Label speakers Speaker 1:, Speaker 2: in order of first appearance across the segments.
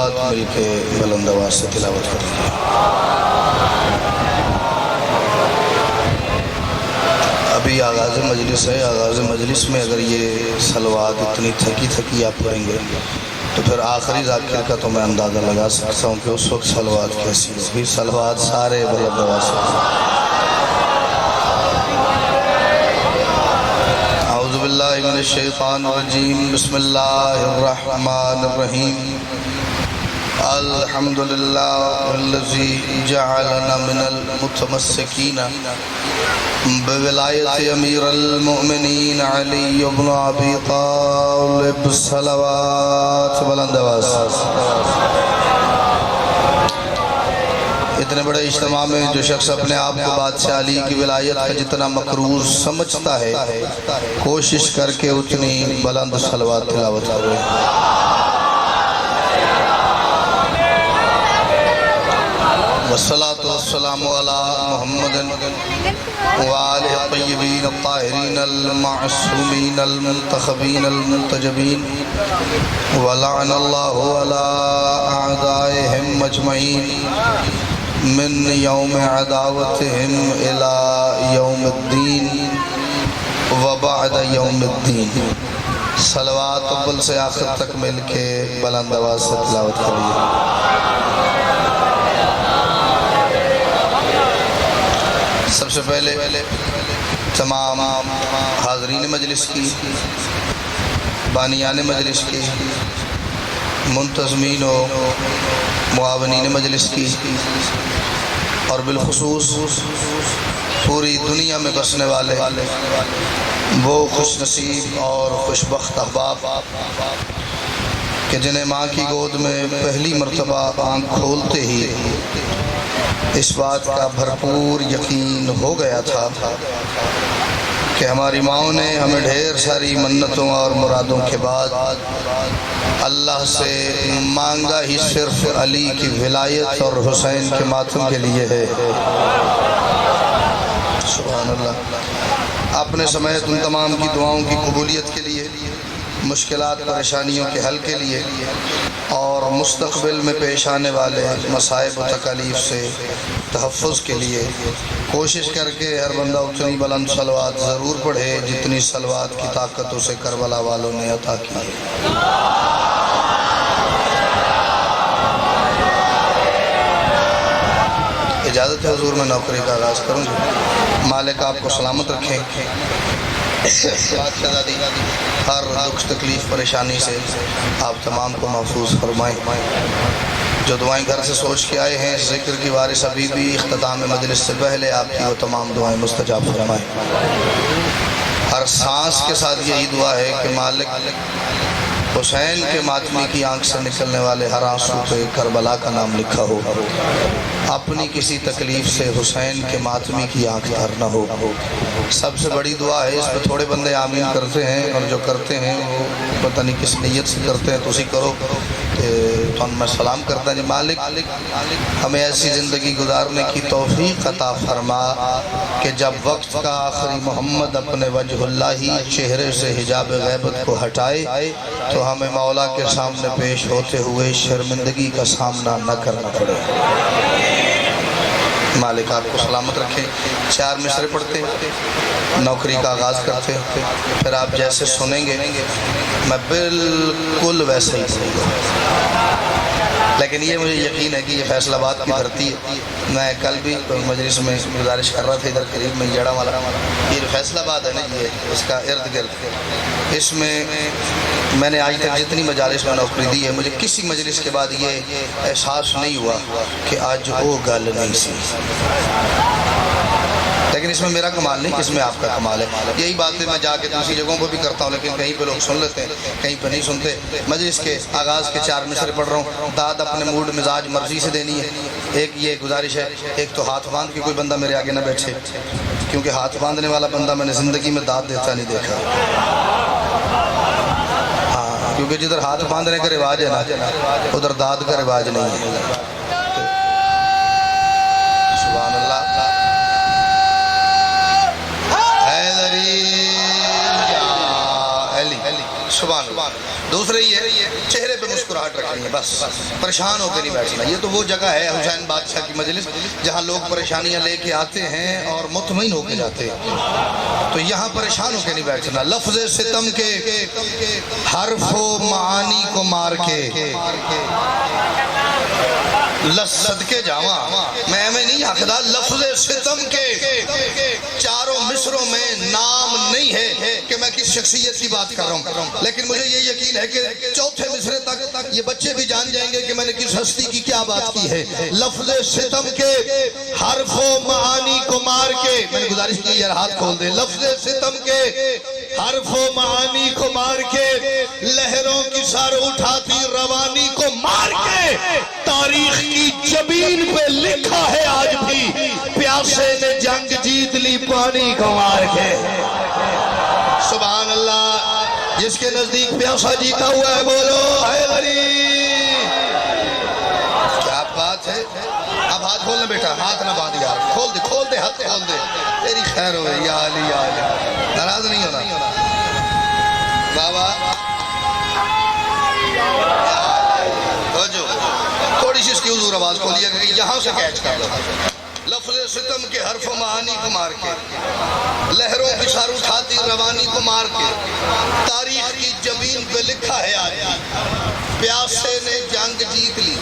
Speaker 1: صلوات مل کے بلند آواز سے تلاوت کریے۔ ابھی آغاز مجلس ہے، آغاز مجلس میں اگر یہ صلوات اتنی تھکی تھکی آپ پڑھیں گے تو پھر آخری ذاکر کا تو میں اندازہ لگا سکتا ہوں کہ اس وقت صلوات کیسی ہوگی۔ صلوات سارے بلند آواز سے۔ اعوذ باللہ من الشیطان الرجیم، بسم اللہ الرحمن الرحیم۔ الحمدللہ الذی جعلنا من المتمسکین بولایت امیر المؤمنین علی بن ابی طالب، صلوات بلند آواز۔ اتنے بڑے اجتماع میں جو شخص اپنے آپ کو بادشاہ علی کی ولایت کا جتنا مقرور سمجھتا ہے، کوشش کر کے اتنی بلند صلوات تلاوت کرے۔ والصلاة والسلام على محمد وآلہ الطیبین الطاہرین المعصومین المنتخبین المنتجبین، ولعن اللہ علی اعدائهم مجمعین من یوم عداوتهم الى یوم الدین وبعد یوم الدین۔ صلوات اول سے آخر تک مل کے بلند آواز سے تلاوت کریے۔ سب سے پہلے تمام حاضرین مجلس کی، بانیان مجلس کی، منتظمین و معاونین مجلس کی، اور بالخصوص پوری دنیا میں بسنے والے وہ خوش نصیب اور خوشبخت احباب کہ جنہیں ماں کی گود میں پہلی مرتبہ آنکھ کھولتے ہی اس بات کا بھرپور یقین ہو گیا تھا کہ ہماری ماؤں نے ہمیں ڈھیر ساری منتوں اور مرادوں کے بعد اللہ سے مانگا ہی صرف علی کی ولایت اور حسین کے ماتم کے لیے ہے۔ سبحان اللہ۔ اپنے سمیت ان تمام کی دعاؤں کی قبولیت کے لیے، مشکلات پریشانیوں کے حل کے لیے، اور مستقبل میں پیش آنے والے مصائب و تکالیف سے تحفظ کے لیے کوشش کر کے ہر بندہ اتنی بلند صلوات ضرور پڑھے جتنی صلوات کی طاقت اسے کربلا والوں نے عطا کی ہے۔ اجازت ہے حضور، میں نوکری کا آغاز کروں گی۔ مالک آپ کو سلامت رکھیں، شہزادی ہر دکھ تکلیف پریشانی سے آپ تمام کو محفوظ فرمائیں۔ جو دعائیں گھر سے سوچ کے آئے ہیں، ذکر کی وارث ابھی بھی اختتام مجلس سے پہلے آپ کی وہ تمام دعائیں مستجاب فرمائیں۔ ہر سانس کے ساتھ یہی دعا ہے کہ مالک حسین کے ماتمی کی آنکھ سے نکلنے والے ہر آنسو پہ کربلا کا نام لکھا ہو، اپنی کسی تکلیف سے حسین کے ماتمی کی آنکھ تر نہ ہو۔ سب سے بڑی دعا ہے، اس پہ تھوڑے بندے آمین کرتے ہیں، اور جو کرتے ہیں وہ پتہ نہیں کس نیت سے کرتے ہیں، تو اسی کرو تو میں سلام کرتا ہوں۔ مالک ہمیں ایسی زندگی گزارنے کی توفیق عطا فرما کہ جب وقت کا آخری محمد اپنے وجہ اللہ چہرے سے حجاب غیبت کو ہٹائے تو ہمیں مولا کے سامنے پیش ہوتے ہوئے شرمندگی کا سامنا نہ کرنا پڑے۔ مالک آپ کو سلامت رکھیں۔ 4 مصرے پڑھتے نوکری کا آغاز کرتے، پھر آپ جیسے سنیں گے میں بالکل ویسے ہی سنوں گا، لیکن یہ مجھے یقین ہے کہ یہ فیصل آباد کی دھرتی ہے۔ میں کل بھی مجلس میں گزارش کر رہا تھا، ادھر قریب میں جڑا والا یہ فیصل آباد ہے نا، یہ اس کا ارد گرد، اس میں میں نے آج تک جتنی مجالس میں نوکری دی ہے، مجھے کسی مجلس کے بعد یہ احساس نہیں ہوا کہ آج وہ گل نہیں سی۔ لیکن اس میں میرا کمال نہیں، اس میں آپ کا کمال ہے۔ یہی باتیں میں جا کے دوسری جگہوں پر بھی کرتا ہوں، لیکن کہیں پہ لوگ سن لیتے ہیں، کہیں پہ نہیں سنتے۔ مجلس کے آغاز کے 4 مصرے پڑھ رہا ہوں، داد اپنے موڈ مزاج مرضی سے دینی ہے۔ ایک یہ گزارش ہے، ایک تو ہاتھ باندھ کے کوئی بندہ میرے آگے نہ بیٹھے، کیونکہ ہاتھ باندھنے والا بندہ میں نے زندگی میں داد دیتا نہیں دیکھا۔ ہاں، کیونکہ جدھر ہاتھ باندھنے کا رواج ہے نا، ادھر داد کا رواج نہیں ہے۔ سبحان اللہ۔ سبحان اللہ. دوسرے یہ چہرے پہ مسکراہٹ رکھنی ہے، بس پریشان ہو کے نہیں بیٹھنا. یہ تو وہ جگہ ہے حسین بادشاہ کی مجلس جہاں لوگ پریشانیاں لے کے آتے ہیں اور مطمئن ہو کے جاتے ہیں. تو یہاں پریشان ہو کے نہیں بیٹھنا. لفظ ستم کے حرف و معانی کو مار کے صدقے جاواں میں نہیں حقدار. لفظ ستم کے چاروں مصروں میں نام نہیں ہے کہ میں کس شخصیت کی بات کر رہا ہوں، لیکن مجھے یہ یقین ہے کہ چوتھے مصرے تک یہ بچے بھی جان جائیں گے کہ میں نے کس ہستی کی کیا بات کی ہے. لفظ ستم کے حرف و معانی کو مار کے، میں نے گزارش کی یہ ہاتھ کھول دے. لفظ ستم کے حرف و معانی کو مار کے لہروں کی سر اٹھاتی روانی کو مار کے تاریخ کی جبین پہ لکھا ہے آج بھی پیاسے نے جنگ جیت لی پانی کو مار کے. سبحان اللہ. جس کے نزدیک پیاسا جیتا ہوا ہے بولو ہے غریب. کیا بات ہے. اب ہاتھ کھولنا بیٹا، ہاتھ نہ باندھ یار. کھول دے ہاتھ کھول دے. تیری خیر ہوئے یا علی یا علی. ناراض نہیں ہونا بابا. تھوڑی سی اس کی حضور آواز کھولیے کہ یہاں سے کیچ کر لو. لفظ ستم کے حرف و معانی کو مار کے لہروں کی سر اٹھاتی روانی کو مار کے تاریخ کی جبین پہ لکھا ہے آج پیاسے نے جنگ جیت لی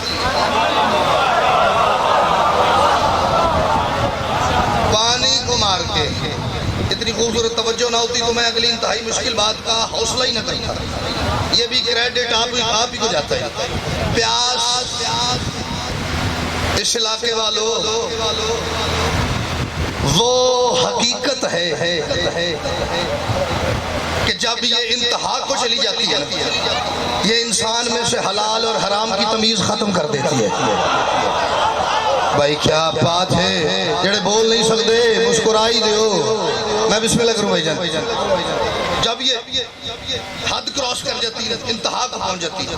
Speaker 1: پانی کو مار کے. اتنی خوبصورت توجہ نہ ہوتی تو میں اگلی انتہائی مشکل بات کا حوصلہ ہی نہ کرتا. یہ بھی کریڈٹ آپ ہی کو جاتا ہے. پیاس اس علاقے والوں وہ حقیقت ہے کہ جب یہ انتہا کو چلی جاتی ہے یہ انسان میں سے حلال اور حرام کی تمیز ختم کر دیتی ہے. بھائی کیا بات ہے. جڑے بول نہیں سکتے مسکرائی دیو. میں بسم اللہ کروں بھائی جان. جب یہ حد کراس کر جاتی ہے انتہا کو پہنچ جاتی ہے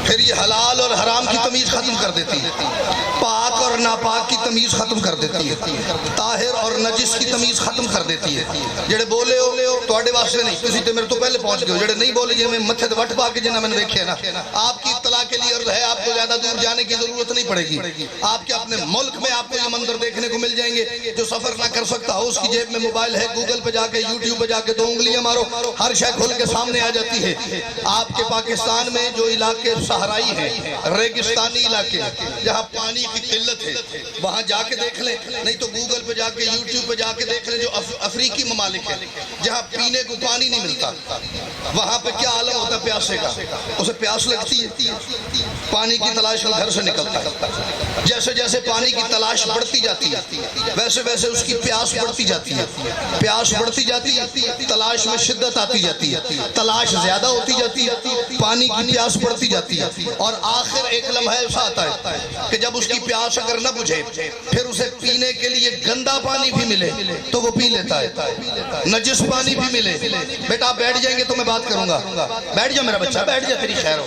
Speaker 1: پھر یہ حلال اور حرام کی تمیز ختم کر دیتی ہے. پاک اور ناپاک کی تمیز ختم کر دیتی ہے. طاہر اور نجس کی تمیز ختم کر دیتی ہے. جڑے بولے ہو تواڈے واسطے نہیں، تسی تے میرے تو پہلے پہنچ گئے ہو. جڑے نہیں بولے جی میں متھے تے وٹ پا کے جنہ میں نے دیکھے نا. آپ کی اطلاع کے لیے عرض ہے آپ کو زیادہ دور جانے کی ضرورت نہیں پڑے گی. آپ کے اپنے ملک میں آپ کو یہ منظر دیکھنے کو مل جائیں گے. جو سفر نہ کر سکتا ہو اس کی جیب میں موبائل ہے، گوگل پہ جا کے یوٹیوب پہ جا کے 2 انگلیاں مارو ہر شے کھل کے سامنے آ جاتی ہے. آپ کے پاکستان میں جو علاقے صحرائی ہیں، ریگستانی علاقے جہاں پانی کی قلت ہے وہاں جا کے دیکھ لیں، نہیں تو گوگل پہ جا کے یوٹیوب پہ جا کے دیکھ لیں. جو افریقی ممالک ہیں جہاں پینے کو پانی نہیں ملتا وہاں پہ کیا عالم ہوتا ہے پیاسے کا. اسے پیاس لگتی ہے، پانی کی تلاش میں گھر سے نکلتا ہے. جیسے جیسے پانی کی تلاش بڑھتی جاتی ہے ویسے ویسے اس کی پیاس بڑھتی جاتی ہے. پیاس بڑھتی جاتی ہے، تلاش میں شدت آتی جاتی ہے، تلاش زیادہ ہوتی جاتی ہے، پانی کی پیاس بڑھتی جاتی ہے اور آخر ایک لمحہ ایسا آتا ہے کہ جب اس کی پیاس اگر نہ بجھے پھر اسے پینے کے لیے گندا پانی بھی ملے تو وہ پی لیتا ہے. نجس پانی بھی ملے. بیٹا آپ بیٹھ جائیں گے تو میں بات کروں گا. بیٹھ جا میرا بچہ، بیٹھ جا تیری خیر ہو.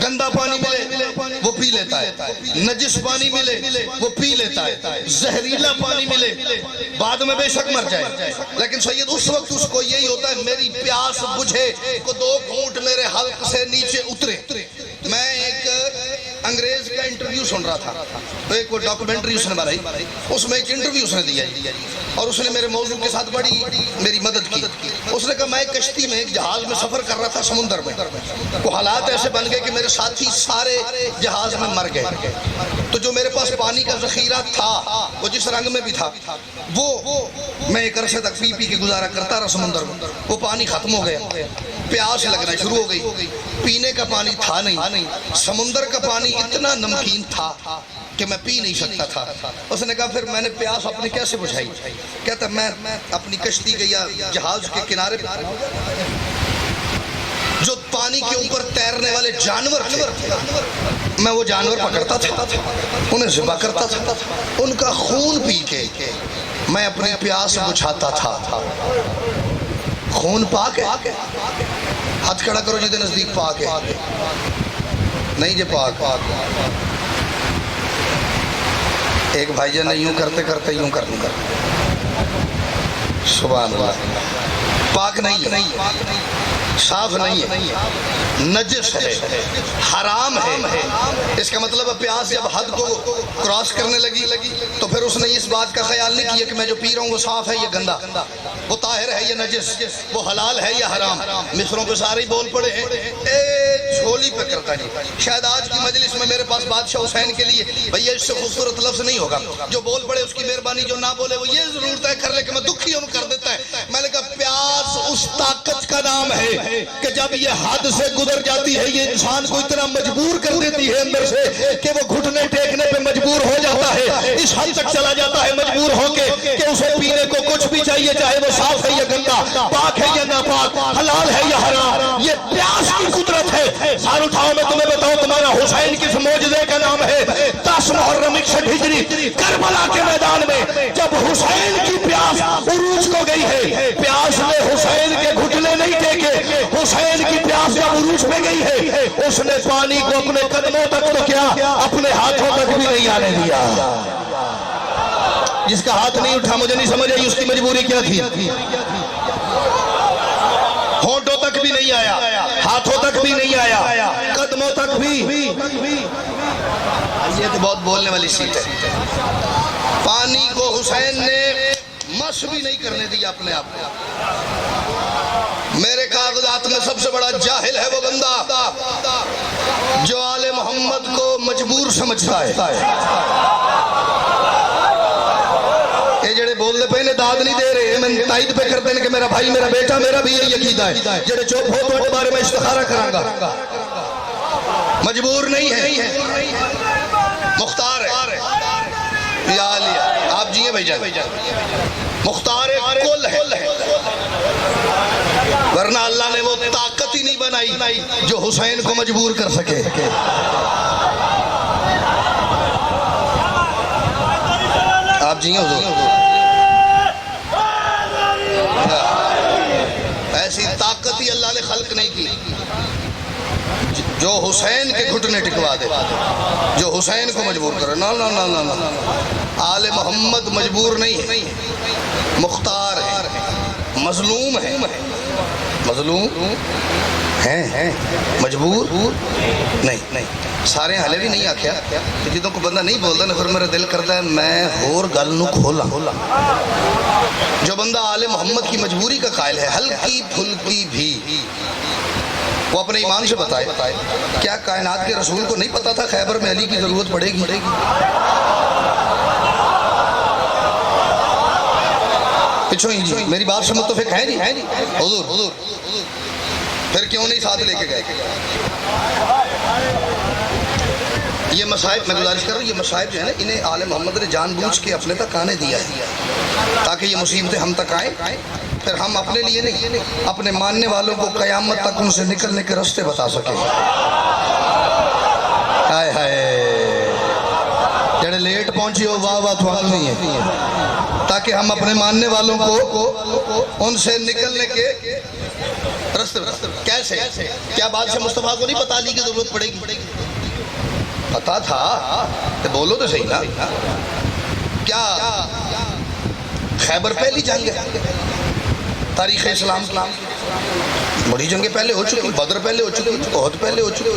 Speaker 1: گندا پانی ملے وہ پی لیتا ہے. نجس پانی ملے وہ پی لیتا ہے. زہریلا پانی ملے بعد میں بے شک مر جائے. لیکن سید اس وقت اس کو یہی ہوتا ہے میری پیاس بجھے کو 2 گھونٹ میرے حلق سے نیچے اترے. میں ایک انگریز کا انٹرویو سن رہا تھا تو ایک وہ ڈاکومنٹری اس نے بنائی، اس میں ایک انٹرویو اس نے دیا اور اس نے میرے موضوع کے ساتھ بڑی میری مدد کی. اس نے کہا میں ایک کشتی میں ایک جہاز میں سفر کر رہا تھا سمندر میں. وہ حالات ایسے بن گئے کہ میرے ساتھی سارے جہاز میں مر گئے. تو جو میرے پاس پانی کا ذخیرہ تھا وہ جس رنگ میں بھی تھا وہ میں ایک عرصے تک پی پی کے گزارا کرتا رہا سمندر میں. وہ پانی ختم ہو گیا، پیاس لگنا شروع ہو گئی. پینے کا پانی تھا نہیں. سمندر کا پانی اتنا نمکین تھا کہ میں پی نہیں سکتا تھا. اس نے کہا پھر میں نے پیاس اپنی کیسے بجھائی؟ کہتا میں اپنی کشتی کے یا جہاز کے کنارے جو پانی کے اوپر تیرنے والے جانور تھے میں وہ جانور پکڑتا تھا، انہیں ذبح کرتا تھا، ان کا خون پی کے میں اپنی پیاس بجھاتا تھا. خون پاک ہے؟ ہاتھ کھڑا کرو جی نزدیک پاک ہے. نہیں جی پاک. ایک بھائی جان نے یوں کرتے کرتے یوں کر دوں گا. سبحان اللہ. پاک نہیں. صاف نہیں ہے، نجس ہے، حرام ہے۔ اس کا مطلب ہے پیاس جب حد کو کراس کرنے لگی تو پھر اس نے اس بات کا خیال نہیں کیا کہ میں جو پی رہا ہوں وہ صاف ہے یا گندا، وہ طاہر ہے یا نجس، وہ حلال ہے یا حرام۔ مصروں پہ سارے بول پڑے ہیں، اے جھولی پہ کرتا نہیں۔ شاید آج کی مجلس میں میرے پاس بادشاہ حسین کے لیے بھئی اس سے خوبصورت لفظ نہیں ہوگا، جو بول پڑے اس کی مہربانی، جو نہ بولے وہ یہ ضرور طے کر لے کہ میں دکھی ان کر دیتا ہے۔ میں نے کہا پیاس اس طاقت کا نام ہے کہ جب یہ حد سے گزر جاتی ہے یہ انسان کو اتنا مجبور کر دیتی ہے اندر سے کہ وہ گھٹنے ٹیکنے پہ مجبور ہو جاتا ہے، اس حد تک چلا جاتا ہے مجبور ہو کے کہ اسے پینے کو کچھ بھی چاہیے، چاہے وہ صاف ہے یا گندا، پاک ہے یا ناپاک، حلال ہے یا حرام۔ یہ پیاس کی قدرت ہے۔ سار اٹھاؤ میں تمہیں بتاؤں تمہارا حسین کس معجزے کا نام ہے۔ 10 محرم 61 ہجری کربلا کے میدان میں جب حسین کی پیاس عروج کو گئی ہے، پیاس نے حسین کے گھٹنے نہیں ٹیکے، حسین کی پیاس جب عروج پہ گئی ہے اس نے پانی کو اپنے قدموں تک تو کیا اپنے ہاتھوں تک بھی نہیں آنے دیا۔ جس کا ہاتھ نہیں اٹھا مجھے نہیں سمجھ آئی اس کی مجبوری کیا تھی۔ ہونٹوں تک بھی نہیں آیا، ہاتھوں تک بھی نہیں آیا، قدموں تک بھی۔ یہ تو بہت بولنے والی سیٹ ہے۔ پانی کو حسین نے مس بھی نہیں کرنے دیا اپنے آپ کو۔ میرے کاغذات میں سب سے بڑا جاہل ہے وہ بندہ جو آل محمد کو مجبور سمجھتا ہے۔ یہ جڑے بولنے پہ انہیں داد نہیں دے رہے، میں تائید پہ کرتے ہیں کہ میرا بھائی میرا بیٹا میرا بھی یہ عقیدہ ہے، جڑے چوپ ہو تو بارے میں استخارہ کروں گا۔ مجبور نہیں ہے، مختار ہے۔ یا علیہ آپ جی ہیں بھائی جان، مختار کل ہے، ورنہ اللہ نے وہ طاقت ہی نہیں بنائی جو حسین کو مجبور کر سکے۔ آپ جی ہیں حضور، ایسی طاقت ہی اللہ نے خلق نہیں کی جو حسین کے گھٹنے ٹکوا دے، جو حسین کو مجبور کرے۔ نا نا نا نا نا، آل محمد مجبور نہیں ہے، مختار ہے، مظلوم ہے، مظلوم ہیں، مجبور نہیں۔ سارے حالے بھی نہیں آکھیا کہ جدوں کو بندہ نہیں بولتا نا پھر میرا دل کرتا ہے میں اور گل نو کھولا۔ جو بندہ آل محمد کی مجبوری کا قائل ہے، ہلکی پھلکی بھی، وہ اپنے ایمان سے بتائے کیا کائنات کے رسول کو نہیں پتا تھا خیبر میں علی کی ضرورت پڑے گی؟ پچھو ہی جی میری بات سے متفق ہے جی حضور، پھر کیوں نہیں ساتھ لے کے گئے؟ یہ مصائب میں گزارش کر رہا ہوں، یہ مصائب جو ہے نا انہیں آل محمد نے جان بوجھ کے اپنے تک آنے دیا ہے تاکہ یہ مصیبتیں ہم تک آئیں، پھر ہم اپنے لیے نہیں اپنے ماننے والوں کو قیامت تک ان سے نکلنے کے راستے بتا سکیں۔ ہائے ہائے جڑے لیٹ پہنچی ہو واہ واہ تھوڑا نہیں ہے، تاکہ ہم اپنے ماننے والوں کو ان سے نکلنے کے راستے کیسے؟ کیا بادشاہ مصطفیٰ کو نہیں پتا علی کی ضرورت پڑے گی؟ پتا تھا، بولو تو صحیح نا۔ کیا خیبر پہلی جنگ ہے تاریخ اسلام کی؟ بڑی جنگیں پہلے ہو چکی، بدر پہلے ہو چکی، بہت پہلے ہو چکی۔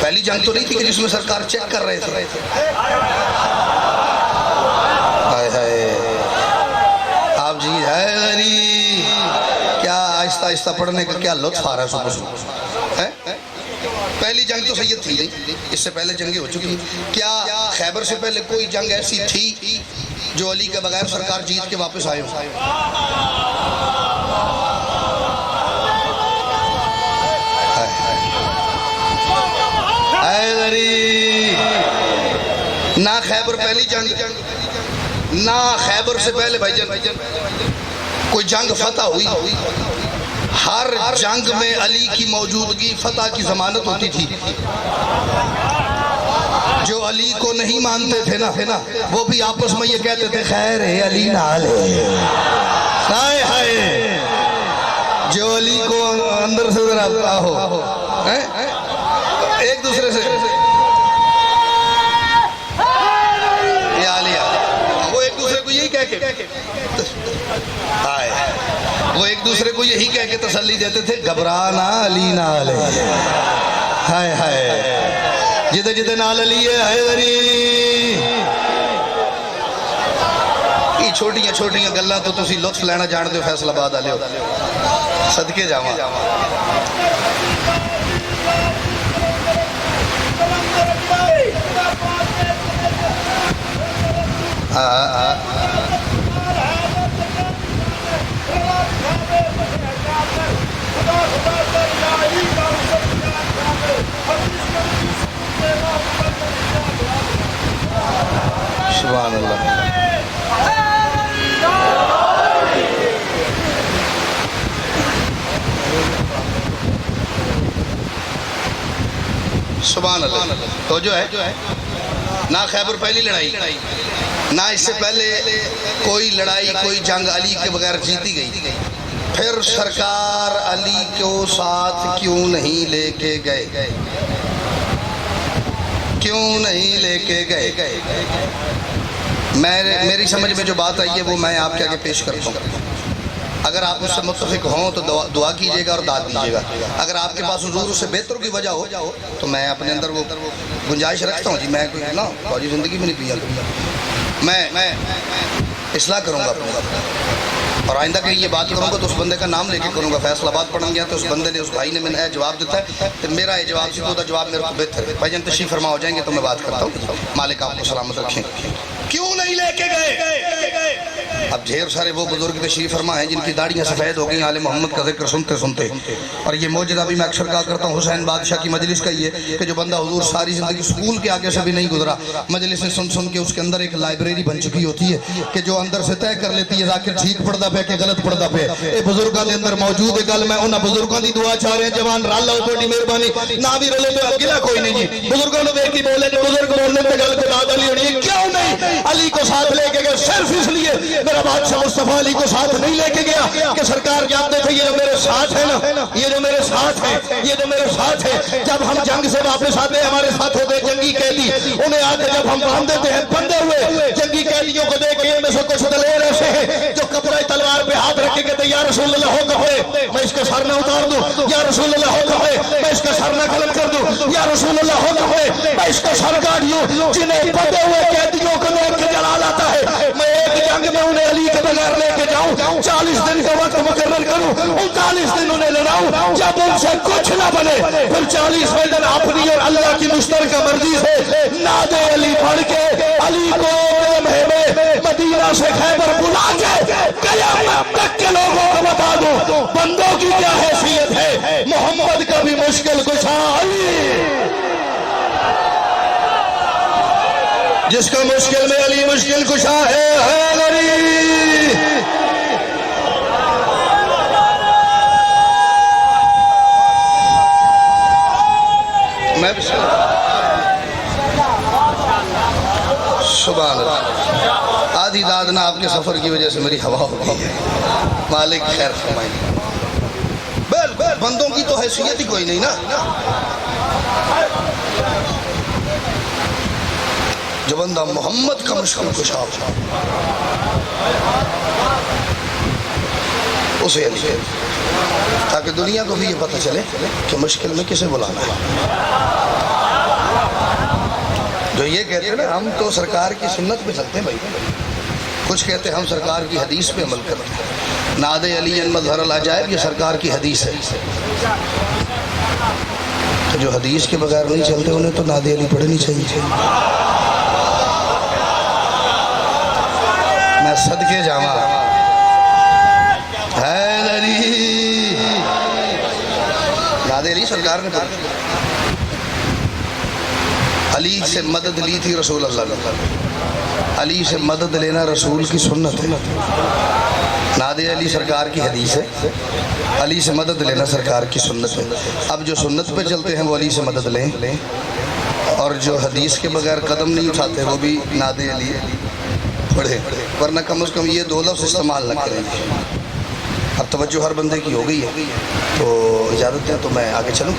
Speaker 1: پہلی جنگ تو نہیں تھی کہ جس میں سرکار چیک کر رہے تھے۔ ہائے ہائے آپ جی حیدری، کیا آہستہ آہستہ پڑھنے کا کیا لطف آ رہا ہے صبح صبح۔ پہلی جنگ تو سید تھی نہیں، اس سے پہلے جنگیں ہو چکی۔ کیا خیبر سے پہلے کوئی جنگ ایسی تھی جو علی کے بغیر سرکار جیت کے واپس آئے ہو؟ حیدری نہ خیبر پہلی جنگ نہ خیبر سے پہلے بھائی جان کوئی جنگ فتح ہوئی۔ ہر جنگ میں علی کی موجودگی فتح کی ضمانت ہوتی تھی۔ جو علی کو نہیں مانتے تھے نا وہ بھی آپس میں یہ کہتے تھے خیر ہے علی نال ہے۔ ہائے ہائے جو علی کو اندر سے ذرا آہو ایک دوسرے سے یہ علی وہ ایک دوسرے کو یہی آئے وہ ایک دوسرے کو یہی کہہ کے تسلی دیتے تھے گھبرانا علی نال ہے ہائے ہائے جدے جدے نال علی ہے حیدری یہ چھوٹیاں چھوٹیاں گلاں تو تسی لطف لینا جان دے فیصل آباد والے ہو صدقے جاواں سبحان اللہ سبحان اللہ تو جو ہے نہ خیبر پہلی لڑائی نہ اس سے پہلے کوئی لڑائی کوئی جنگ علی کے بغیر جیتی گئی پھر سرکار علی کو ساتھ کیوں نہیں لے کے گئے کیوں نہیں لے کے گئے میری سمجھ میں جو بات آئی ہے وہ میں آپ کے آگے پیش کرتا ہوں اگر آپ اس سے متفق ہوں تو دعا کیجئے گا اور داد دیجئے گا اگر آپ کے پاس حضور سے بہتر کی وجہ ہو تو میں اپنے اندر وہ گنجائش رکھتا ہوں جی میں کوئی نا فوجی زندگی میں نہیں پیا میں اصلاح کروں گا اور آئندہ کہیں یہ بات کروں گا تو اس بندے کا نام لے کے کروں گا فیصل آباد پڑھیں گیا تو اس بندے نے اس بھائی نے میں نے جواب دیتا ہے تو میرا یہ جواب سے تو جواب میرے کو بہتر ہے بھائی جان تشریف فرما ہو جائیں گے تو میں بات کرتا ہوں مالک آپ کو سلامت رکھیں کیوں نہیں لے کے گئے اب ڈھیر سارے وہ بزرگ تشریف فرما ہیں جن کی داڑیاں سفید ہو گئی آل محمد کا ذکر سنتے سنتے اور یہ موجودہ بھی میں اکثر کہا کرتا ہوں حسین بادشاہ کی مجلس کا یہ کہ جو بندہ حضور ساری زندگی سکول کے آگے سے بھی نہیں گزرا مجلس سن سن کے اس کے اندر ایک لائبریری بن چکی ہوتی ہے کہ جو اندر سے طے کر لیتی ہے ذاکر ٹھیک پڑھدا پہ کہ غلط پڑھدا پہ اے بزرگاں دے اندر موجود ہے گل میں انہاں بزرگاں دی دعا چاہ رہے ہیں جوان رل لو تھوڑی مہربانی نہ بھی رلے تو اگلا کوئی نہیں جی بزرگوں نے ویکھی بولے نے بزرگ بولنے تے گل کو داد علی ہونی کیوں نہیں علی کو ساتھ لے کے گئے صرف اس لیے میرا بادشاہ مصطفیٰ علی کو ساتھ نہیں لے کے گیا کہ سرکار جانتے تھے یہ جو میرے ساتھ ہے نا یہ جو میرے ساتھ ہے یہ جو میرے ساتھ ہے جب ہم جنگ سے واپس آتے ہیں ہمارے ساتھ ہوتے جنگی قیدی انہیں آ کے جب ہم باندھ دیتے ہیں بندے ہوئے جنگی قیدیوں کو دیکھ کے میں سے کچھ دلیر ایسے ہیں جو کپڑے تلوار پہ ہاتھ رکھے کہتے یا رسول اللہ ہو کہے میں اس کا سر نہ اتار دوں یا رسول اللہ ہو کہے میں اس کا سر نہ قلم کر دوں یا رسول اللہ ہو کہے میں اس کا سر کاٹ دوں جنہیں بندے ہوئے قیدیوں کو دیکھ کے جلال آتا ہے میں ایک جنگ میں انہیں علی کے بغیر لے کے جاؤں 40 دن کا وقت مقرر کروں 39 دن انہیں لڑاؤں جب ان سے کچھ نہ بنے پھر 40ویں دن اپنی اور اللہ کی مشترکہ مرضی سے ناد علی پڑھ کے علی کو مدینہ سے خیبر بلا کے قیامت تک کے لوگوں کو بتا دو بندوں کی کیا حیثیت ہے محمد کا بھی مشکل کشا علی جس کا مشکل میں علی مشکل کشا ہے علی میں بھی سبحان اللہ آدھی دادنا آپ کے سفر کی وجہ سے میری ہوا ہو گئی ہے مالک خیر فرمائے بندوں کی تو حیثیت ہی کوئی نہیں نا جو بندہ محمد کا مشکل کشا ہو اسے علی تاکہ دنیا کو بھی یہ پتہ چلے کہ مشکل میں کسے بلانا ہے جو یہ کہتے ہیں نا ہم تو سرکار کی سنت پہ چلتے ہیں بھائی کچھ کہتے ہیں ہم سرکار کی حدیث پہ عمل کرتے ہیں ناد علی مظہر العجائب یہ سرکار کی حدیث ہے تو جو حدیث کے بغیر نہیں چلتے انہیں تو ناد علی پڑھنی چاہیے میں صدقے جاواں حیدری ناد علی سرکار نے پڑھی علی سے مدد لی تھی رسول اللہ نے علی سے مدد لینا رسول کی سنت ہے ناد علی سرکار کی حدیث ہے علی سے مدد لینا سرکار کی سنت ہے اب جو سنت پہ چلتے ہیں وہ علی سے مدد لیں اور جو حدیث کے بغیر قدم نہیں اٹھاتے وہ بھی ناد علی پڑھے ورنہ کم از کم یہ دو لفظ استعمال نہ کریں اب توجہ ہر بندے کی ہو گئی ہے تو اجازت ہے تو میں آگے چلوں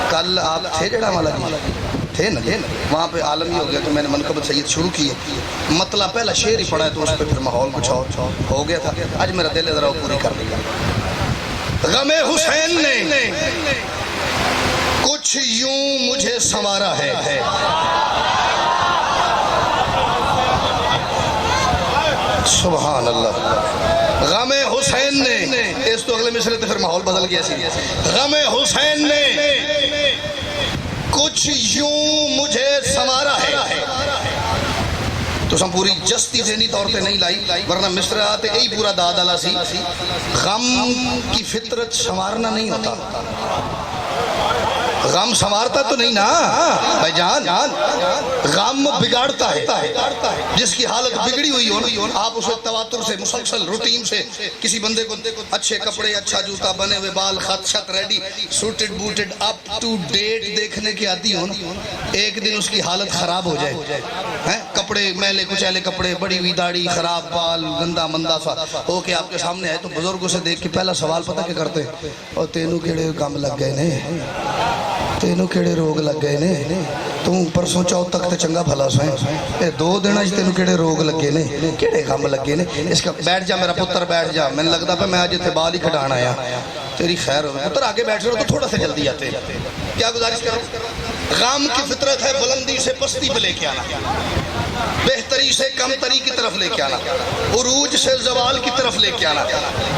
Speaker 1: کل آپ تھے جڑا والا تھے نا وہاں پہ عالمی ہو گیا تو میں نے منقبت سید شروع کی ہے، مطلب پہلا شعر ہی پڑھا ہے تو اس پہ پھر ماحول کچھ اور ہو گیا تھا. آج میرا دل ذرا پوری کر دیا. غم حسین نے کچھ یوں مجھے سنوارا ہے، سبحان اللہ. غم حسین نے، اس تو اگلے مصرے تو پھر ماحول بدل گیا سی. غم حسین نے کچھ یوں مجھے سنوارا ہے. تو ہم پوری جستی ذہنی طور پہ نہیں لائی ورنہ مصرے آتے یہی پورا دادالا سی. غم کی فطرت سنوارنا نہیں ہوتا. غم سنوارتا تو نہیں نا بھائی جان، غم بگاڑتا ہے. جس کی حالت بگڑی ہوئی ہو آپ اسے تواتر سے، مسلسل روٹین سے، کسی بندے کو اچھے کپڑے، اچھا جوتا، بنے ہوئے بال، خط شت ready, suited booted up to date دیکھنے کے عادی ہو نا، ایک دن اس کی حالت خراب ہو جائے، کپڑے میلے کچیلے کپڑے، بڑی ہوئی داڑھی، خراب بال، گندا مندا سا ہو کے آپ کے سامنے آئے تو بزرگوں سے دیکھ کے پہلا سوال پتہ کیا کرتے ہیں؟ اور تینوں کیڑے کام لگ گئے نے، تینوں کیڑے روگ لگ گئے نے، تم پرسوں چوتھ تک تے چنگا بھلا سویں، اے 2 دن اج تینوں کیڑے روگ لگے نے، کیڑے کام لگے نے. اس کا بیٹھ جا میرا پتر بیٹھ جا، میں لگتا پہ میں آج اتنے بال ہی کھڈان آیا. تیری خیر ہو پتر، آگے بیٹھ رہے ہو تو تھوڑا سا جلدی آتے. کیا گزارش کرو؟ غم کی فطرت ہے بلندی سے پستی پہ لے کے آنا، بہتری سے کمتری کی طرف لے کے آنا، عروج سے زوال کی طرف لے کے آنا.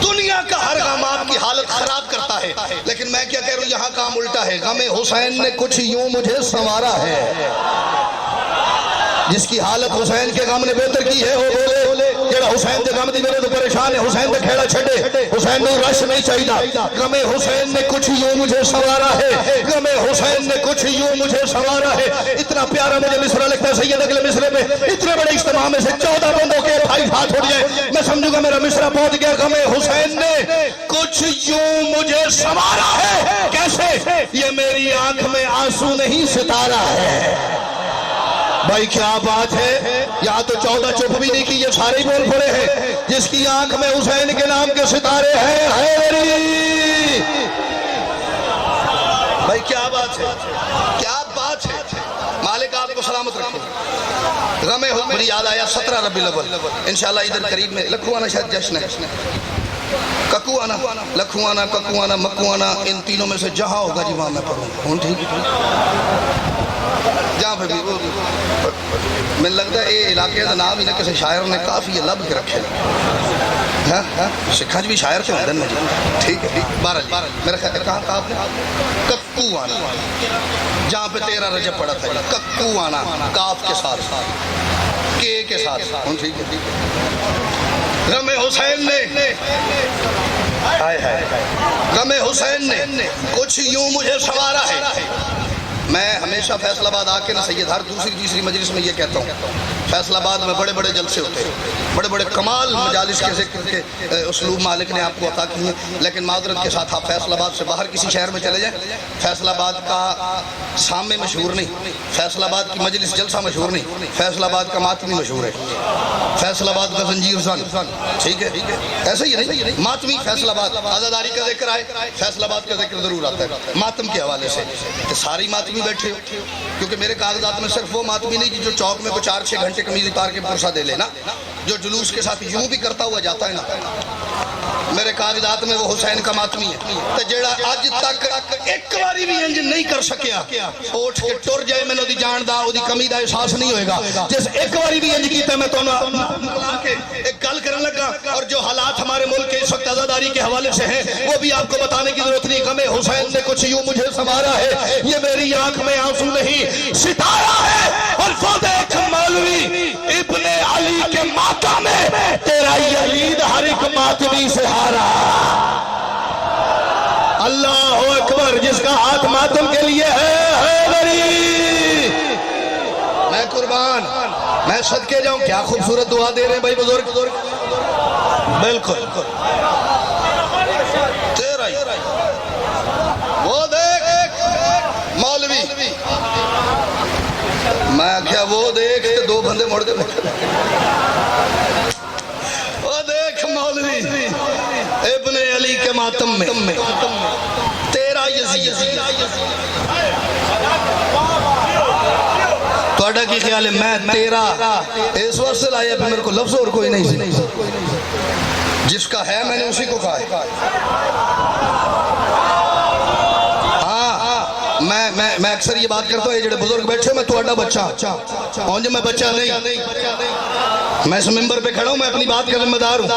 Speaker 1: دنیا کا ہر غم آپ کی حالت خراب کرتا ہے، لیکن میں کیا کہہ رہا ہوں، یہاں کام الٹا ہے. غم حسین نے کچھ یوں مجھے سنوارا ہے. جس کی حالت حسین کے غم نے بہتر کی ہے وہ بولے جڑا حسین دے غم دی میرے تو پریشان ہے، حسین دے کھیڑا چھڑے، حسین نے رش نہیں چاہیے. غم حسین نے کچھ یوں مجھے سنوارا ہے، غم حسین نے کچھ یوں مجھے سنوارا ہے. اتنا پیارا مجھے مصرع لگتا ہے سید اگلے مصرے میں، اتنے بڑے اجتماع میں سے 14 بندوں کے بھائی ہاتھ اٹھ جائے میں سمجھوں گا میرا مصرع پہنچ گیا. غم حسین نے کچھ یوں مجھے سنوارا ہے. کیسے؟ یہ میری آنکھ میں آنسو نہیں ستارہ ہے. بھائی کیا بات ہے، یہاں تو 14 چپ بھی نہیں کی، یہ سارے ہی بول پڑے ہیں. جس کی آنکھ میں حسین کے نام کے ستارے ہیں، حیدری. بھائی کیا بات ہے، کیا بات ہے. مالک آپ کو سلامت رکھے. غم مجھے یاد آیا 17 ربیع الاول انشاءاللہ ادھر قریب میں لکھوانا شاید جشن ہے، ککوانا، لکھوانا، ککوانا، مکوانا، ان تینوں میں سے جہاں ہوگا جی وہاں میں پڑھوں ہوں. ٹھیک جہاں پہ بھی میں لگتا ہے یہ علاقے کا نام ہی نہ کسی شاعر نے کافی یہ لب کے رکھے. سکھاں بھی شاعر سے ہوندن میں جی. ٹھیک ہے 12 میرا خیال ہے کہاں آپ نے ککوانا، جہاں پہ 13 رجب پڑا تھا. ککوانا کاف کے ساتھ، کے ساتھ ہوں. ٹھیک ہے. غم حسین نے، غم حسین نے کچھ یوں مجھے سنوارا ہے. میں ہمیشہ فیصل آباد آ کے نہ سید ہر دوسری تیسری مجلس میں یہ کہتا ہوں، فیصل آباد میں بڑے بڑے جلسے ہوتے ہیں، بڑے بڑے کمال مجالس کے ذکر کے اسلوب مالک نے آپ کو عطا کی ہیں. لیکن معذرت کے ساتھ آپ فیصل آباد سے باہر کسی شہر میں چلے جائیں، فیصل آباد کا سامع مشہور نہیں، فیصل آباد کی مجلس جلسہ مشہور نہیں، فیصل آباد کا ماتمی مشہور ہے، فیصل آباد کا زنجیر زن. ٹھیک ہے، ایسا ہی نہیں، ماتمی فیصل آباد، آزاداری کا ذکر آئے فیصل آباد کا ذکر ضرور آتا ہے ماتم کے حوالے سے. ساری ماتمی بیٹھے ہو، کیونکہ میرے کاغذات میں صرف وہ ماتمی نہیں جو چوک میں کو 4-6 گھنٹے قمیض اتار کے پرسہ دے لینا، جو جلوس کے ساتھ یوں بھی کرتا ہوا جاتا ہے نا. میرے کاغذات میں وہ حسین کا ماتمی ہے تو جیڑا آج تک ایک باری بھی انج نہیں کر سکیا اٹھ کے ٹر جائے میں دی جان دا او دی کمی دا احساس نہیں ہوئے گا. جس ایک باری بھی انج کیتا میں تو ایک گل کرنے لگا، اور جو حالات ہمارے ملک کے اس وقت آزاداری کے حوالے سے ہیں وہ بھی آپ کو بتانے کی ضرورت نہیں. غم حسین نے کچھ یوں مجھے سنوارا ہے، یہ میری آنکھ میں آنسو نہیں ستارہ ہے. اور وہ دیکھ مولوی ابن علی کے ماتم میں تیرا یزید ہر ایک ماتمی سے ہارا. اللہ اکبر. جس کا ہاتھ ماتم کے لیے ہے حیدری. میں قربان، میں صدقے جاؤں. کیا خوبصورت دعا دے رہے ہیں بھائی بزرگ. بالکل تیرا ہی. وہ دیکھ مولوی، میں کیا وہ دیکھ تو 2 بندے مڑ کے وہ دیکھ مولوی ابن علی کے ماتم میں تیرا یزید. تھوڑا کی خیال ہے میں تیرا اس وقت سے لایا پہ میرے کو لفظ اور کوئی نہیں سی، جس کا ہے میں نے اسی کو کہا ہے۔ ہاں میں اکثر یہ بات کرتا ہوں، یہ جڑے بزرگ بیٹھے میں تھوڑا بچہ ہوں، جو میں بچہ نہیں، میں اس ممبر پہ کھڑا ہوں، میں اپنی بات کا ذمہ دار ہوں۔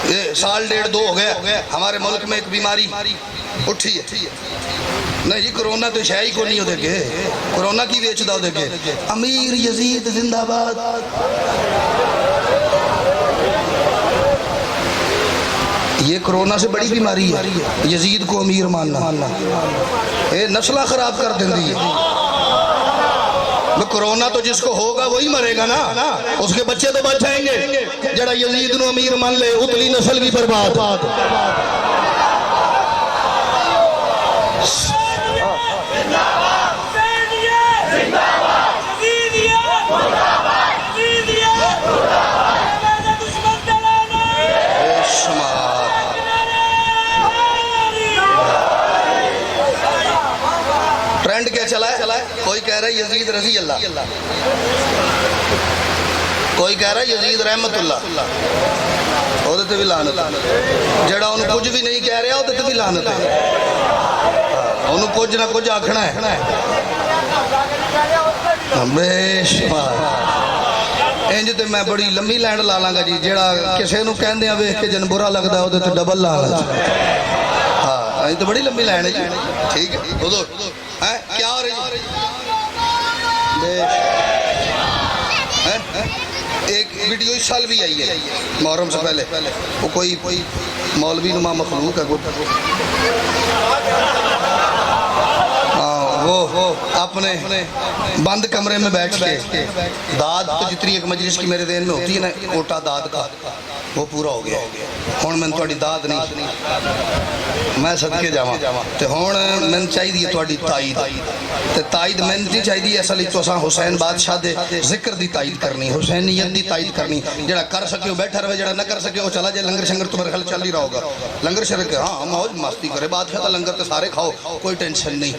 Speaker 1: یہ سال ڈیڑھ دو ہو گیا ہمارے ملک میں ایک بیماری اٹھی ہے، نہیں جی کرونا تو شاید کو نہیں ہو دیکھے، کرونا کی ویچ داؤ دیکھے، امیر یزید زندہ باد۔ یہ کرونا سے بڑی بیماری ہے یزید کو امیر ماننا، یہ نسلہ خراب کر دیں دی ہے۔ کرونا تو جس کو ہوگا وہی مرے گا نا، اس کے بچے تو بچ جائیں گے، جڑا یزید نو امیر مان لے اتلی نسل بھی برباد۔ ٹرینڈ کیا چلا ہے؟ کوئی کہہ رہا ہے یزید رضی اللہ، کوئی کہہ رہا ہے یزید رحمت اللہ، وہ بھی لعنت، جڑا انہوں کچھ بھی نہیں کہہ رہا وہ بھی لعنت ہے، انہوں کچھ نہ کچھ آکھنا ہے۔ بے شمار انج تے میں بڑی لمبی لینڈ لا لاں گا جی، جڑا کسے نو کہندے ویکھ کے جن برا لگدا ہے وہ تے ڈبل لا لاں۔ ہاں یہ تو بڑی لمبی لینڈ ہے جی، ٹھیک ہے حضور کیا ہو رہی ہے؟ ایک ویڈیو اس سال بھی آئی ہے محرم سے پہلے، وہ کوئی مولوی نما مخلوق ہے، وہ اپنے بند کمرے میں بیٹھ کے داد تو جتنی ایک مجلس کی میرے ذہن میں ہوتی ہے نا کوٹا داد کا، وہ پورا ہو گیا۔ ہوں میں تھوڑی داد نہیں، میں صدقے جاواں تے ہوں میں چاہیے تھوڑی تائید، تے تائید میں نہیں چاہیے اصل تو اساں حسین بادشاہ دے ذکر دی تائید کرنی، حسینیت دی تائید کرنی، جڑا کر سکے وہ بیٹھا رہے، جڑا نہ کر سکے وہ چلا جائے۔ لنگر شنگر تو میرے خیال چل ہی رہا ہوگا، لنگر شنگر ہاں موج مستی کرے، بادشاہ کا لنگر تو سارے کھاؤ، کوئی ٹینشن نہیں۔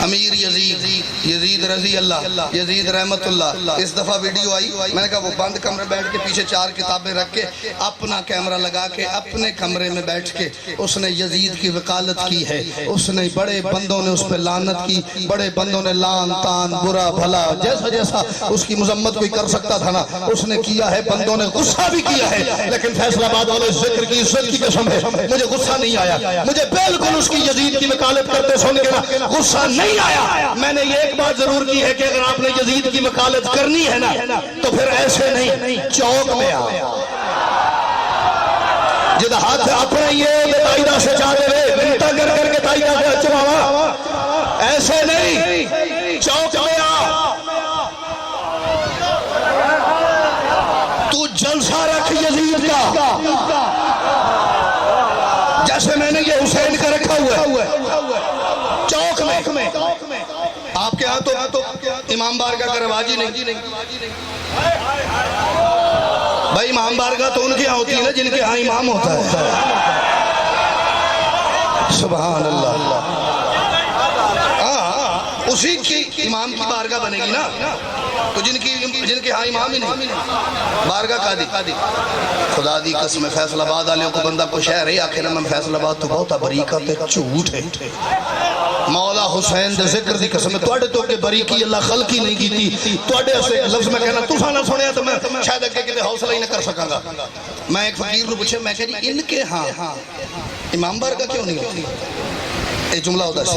Speaker 1: امیر یزید رضی اللہ، یزید رحمت اللہ، اس دفعہ ویڈیو آئی، میں نے کہا وہ بند کمرے بیٹھ کے پیچھے 4 کتابیں رکھ کے اپنا کیمرہ لگا کے اپنے کمرے میں بیٹھ کے اس نے یزید کی وکالت کی ہے، اس نے بڑے بندوں نے اس پہ لعنت کی، بڑے بندوں نے لان تان برا بھلا جیسا جیسا اس کی مذمت کوئی کر سکتا تھا نا اس نے کیا ہے، بندوں نے غصہ بھی کیا ہے، لیکن فیصل آباد والے ذکر کی عزت کی قسم ہے مجھے غصہ نہیں آیا، مجھے بالکل اس کی یزید کی وکالت کرتے سن کے غصہ نہیں آیا۔ میں نے یہ ایک بات ضرور کی ہے کہ اگر آپ نے یزید کی وکالت کرنی ہے نا تو پھر ایسے نہیں، چوک میں آیا جد ہاتھ اپنے یہ تائیدہ سے چاہتے رہے منتہ کر کے تائیدہ سے اچھواوا، ایسے نہیں، چوک میں آ، تو جلسہ رکھ یزید کا جیسے میں نے یہ حسین کا رکھا ہوا ہے چوک میں۔ آپ کے ہاں تو امام بارگاہ کا رواج ہی نہیں بھائی، امام بارگاہ تو ان کے ہاں ہوتی ہے نا جن کے ہاں امام ہوتا ہے۔ سبحان اللہ، اسی کی امام کی بارگاہ بنے گی نا، تو جن کے ہاں امام ہی نہیں بارگاہ کا دی۔ خدا دی قسم فیصل آباد والوں کو بندہ کو شہر ہے آخر میں فیصل آباد تو بہت بریقت ہے، جھوٹ ہے۔ مولا حسین دے ذکر دی قسم توڑے تو کہ بریقی اللہ خلقی نہیں کی تھی، توڑے اسے لفظ میں کہنا تو سانا سنیا تو میں شاید اگے کتے حوصلہ ہی نہ کر سکاں گا۔ میں ایک فقیر نے پوچھے، میں کہا ان کے ہاں امام بارگاہ کیوں نہیں ہوتی؟ ایک جملہ ہوتا ہے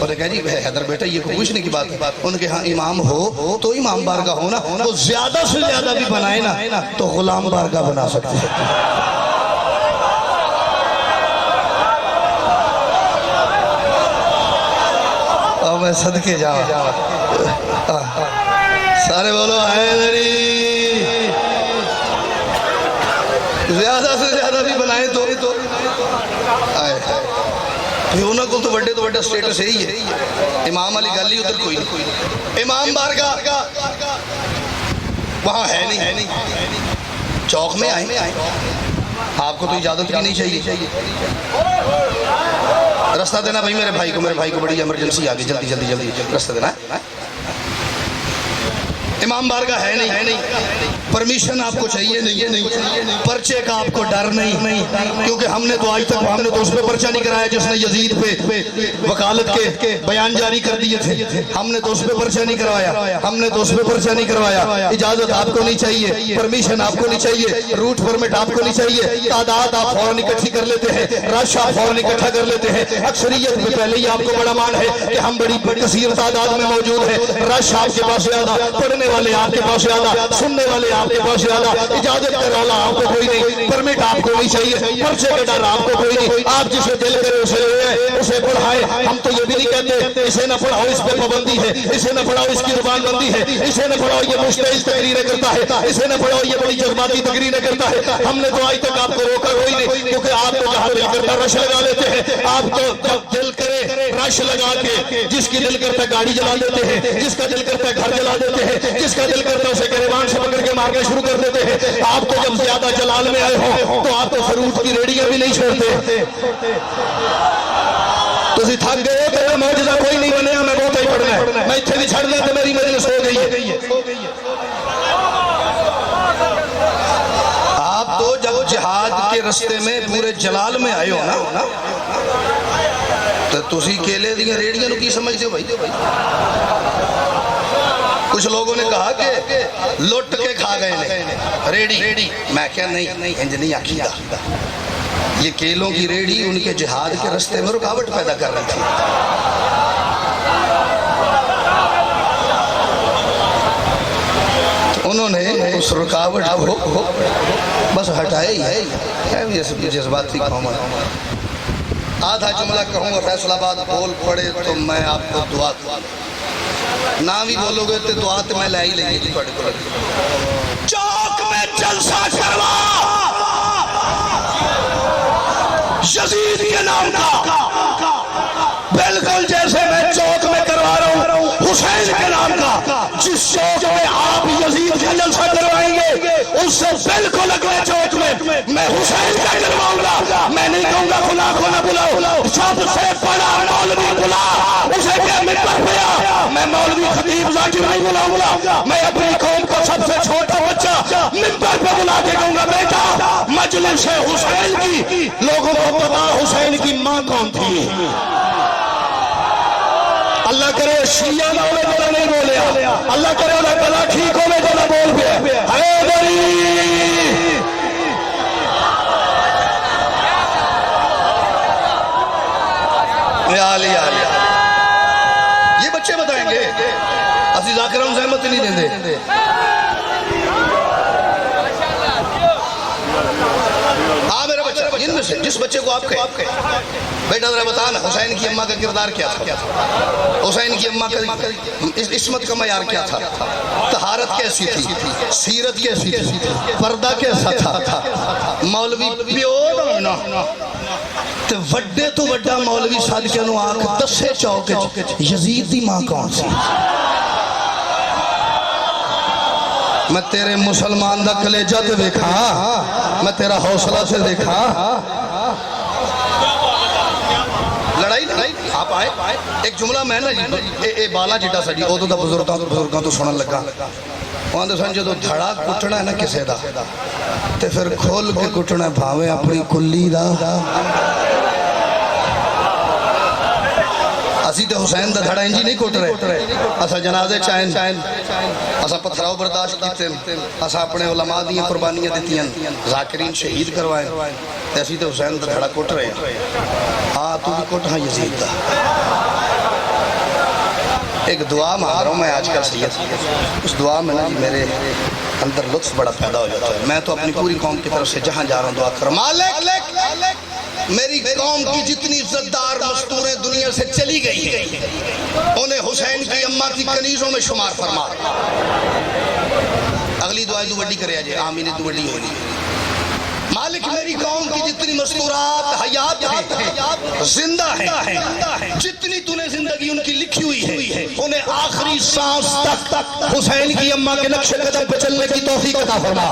Speaker 1: اور کہا جی حیدر بیٹا یہ پوچھنے کی بات ہے، ان کے ہاں امام ہو تو امام بارگاہ ہونا، وہ زیادہ سے زیادہ بھی بنائے نا تو غلام بارگاہ بنا سکتے ہیں۔ اور میں صدقے جاؤں سارے بولو حیدری، زیادہ سے زیادہ بھی بنائے تو آئے انہوں کو تو بڑے سٹیٹس ہے ہی ہے۔ امام علی گلی ادھر کوئی نہیں، امام بارگاہ وہاں ہے نہیں، چوک میں آئے، آپ کو تو اجازت بھی نہیں چاہیے، رستہ دینا بھائی میرے بھائی کو بڑی ایمرجنسی آگئی، جلدی رستہ دینا ہے۔ امام بارگاہ ہے نہیں، پرمیشن آپ کو چاہیے نہیں، پرچے کا آپ کو ڈر نہیں، کیونکہ ہم نے تو آج تک ہم نے تو اس پہ پرچہ نہیں کرایا جس نے یزید پہ وکالت کے بیان جاری کر دیے تھے، ہم نے تو اس پہ پرچہ نہیں کروایا، ہم نے تو اس پہ پرچہ نہیں کروایا۔ اجازت آپ کو نہیں چاہیے، پرمیشن آپ کو نہیں چاہیے، روٹ پرمٹ آپ کو نہیں چاہیے، تعداد آپ فوراً اکٹھی کر لیتے ہیں، رش آپ فوراً اکٹھا کر لیتے ہیں، اکثریت میں پہلے ہی آپ کو بڑا مان ہے کہ ہم بڑی کثیر تعداد میں موجود ہیں، رش آپ کے پاس زیادہ، پڑھنے والے آپ کے پاس زیادہ، سننے والے آپ کے پاس زیادہ، اجازت کا رولا آپ کو کوئی نہیں، پرمٹ آپ کو نہیں چاہیے، پرچے کا ڈر آپ کو کوئی نہیں، آپ جسے دل کرے اسے پڑھائے۔ ہم تو یہ بھی نہیں کہتے اسے نہ پڑھاؤ اس پہ پابندی ہے، اسے نہ پڑھاؤ اس کی زبان بندی ہے، اسے نہ پڑھاؤ یہ مستعد تقریریں کرتا ہے، اسے نہ پڑھاؤ یہ بڑی جذباتی تقریریں کرتا ہے۔ ہم نے تو آج تک آپ کو روکا کوئی نہیں، کیونکہ آپ تو جہاں دل کرتا رش لگا لیتے ہیں، آپ تو جب دل کرے رش لگا کے جس کی دل کرتا گاڑی جلا دیتے ہیں، جس کا دل کرتا گھر جلا دیتے ہیں، جس کا دل کرتا اسے گریبان سے پکڑ کے مارنا شروع کر دیتے ہیں۔ آپ تو جب زیادہ جلال میں آئے ہو تو آپ تو فروٹ کی ریڑیاں بھی نہیں چھوڑتے۔ تسی تھک گئے کہ میں معجزہ کوئی نہیں بنیا، میں بہت ہی پڑھنا ہے، میں اتنے بھی چھڑ دیا تو میری مجلس ہو گئی ہے۔ آپ تو جب جہاد کے رستے میں پورے جلال میں آئے ہو نا تو تسی کیلے دیا ریڑیاں نو کی سمجھتے ہو بھائی؟ کچھ لوگوں نے کہا کہ لٹ کے کھا گئے ریڑی، میں کہا نہیں، انج نہیں عقیدہ، یہ کیلوں کی ریڑی ان کے جہاد کے رستے میں رکاوٹ پیدا کر رہی تھی۔ انہوں نے اس رکاوٹ کو بس ہٹائے ہی ہے، جذباتی قوم ہے۔ آدھا جملہ کہوں گا، فیصل آباد بول پڑے تو میں آپ کو دعا دوں، نہ بھی بولو گے تو دعا تو میں لے ہی لیں گے۔ چوک میں جلسہ کروا یزید کے نام کا، بالکل جیسے میں چوک میں کروا رہا ہوں حسین کے نام کا، جس چوک میں آپ یزید کا جلسہ کروائیں گے اس سے بالکل اگلے چوک میں حسین کا کرواؤں گا۔ میں نہیں کہوں گا خلا کو نہ بلاؤ، سب سے بڑا مولوی بلا اسے کہ ممبر پہ آ، میں مولوی خطیب ذاکر نہیں بلاؤں گا، میں اپنی قوم کو سب سے چھوٹا بچہ ممبر پہ بلا کے کہوں گا بیٹا مجلس حسین کی، لوگوں کو پتا حسین کی ماں کون تھی۔ اللہ کرے شیعہ نہ ہوئے جو نہیں بولے، اللہ کرے انہیں بلا ٹھیک ہوئے جو نہ بول پہ حیدری۔ یہ بچے بتائیں گے، اسی ذاکر ہم زحمت نہیں دیں دے۔ میرے بچہ ان میں سے جس بچے کو آپ کہیں بیٹا ذرا بتانا حسین کی اماں کا کردار کیا تھا، حسین کی اماں کا عصمت کا معیار کیا تھا، طہارت کیسی تھی، سیرت کیسی تھی، پردہ کیسا تھا، مولوی پیور ہونا تے وڈے تو وڈا مولوی صادق نو آنکھ دسے چوک یزید دی ماں کون سی۔ میں تیرے مسلمان دا کلیجہ تے دیکھا، میں تیرا حوصلہ سے دیکھا۔ لڑائی آپ آئے ایک جملہ میں نا اے بالا جیٹا ساڈی او دا بزرگاں تو سنن لگا، وہاں دے سن جدو دھڑا کٹنا ہے نا کسے دا تے پھر کھول کے کٹنا ہے بھاویں اپنی کلی دا۔ اسی تے حسین دا دھڑا انجی نہیں کٹ رہے، اسا جنازے چاہیں، اسا پتھراؤ برداشت کیتے، اسا اپنے علماء دیاں قربانیاں دیتیاں، ذاکرین شہید کروائیں، اسی تے حسین دا دھڑا کٹ رہے۔ ہاں تو بھی کٹ ہاں یزید دا۔ ایک دعا مانگ رہا ہوں میں آج کل سید، اس دعا میں نا جی میرے اندر لطف بڑا پیدا ہو جاتا ہے۔ میں تو اپنی پوری قوم کی طرف سے جہاں جا رہا ہوں دعا کر مالک میری قوم کی جتنی عزتدار مستوریں دنیا سے چلی گئی انہیں حسین کی اماں کی کنیزوں میں شمار فرما۔ اگلی دعائیں تو بڑی کرے آجے، آمین تو بڑی ہوئی۔ مالک میری قوم کی جتنی مستورات حیات ہیں، زندہ ہیں، جتنی تو نے زندگی ان کی لکھی ہوئی ہے انہیں آخری سانس تک حسین کی اماں کے نقش قدم پہ چلنے کی توفیق عطا فرما۔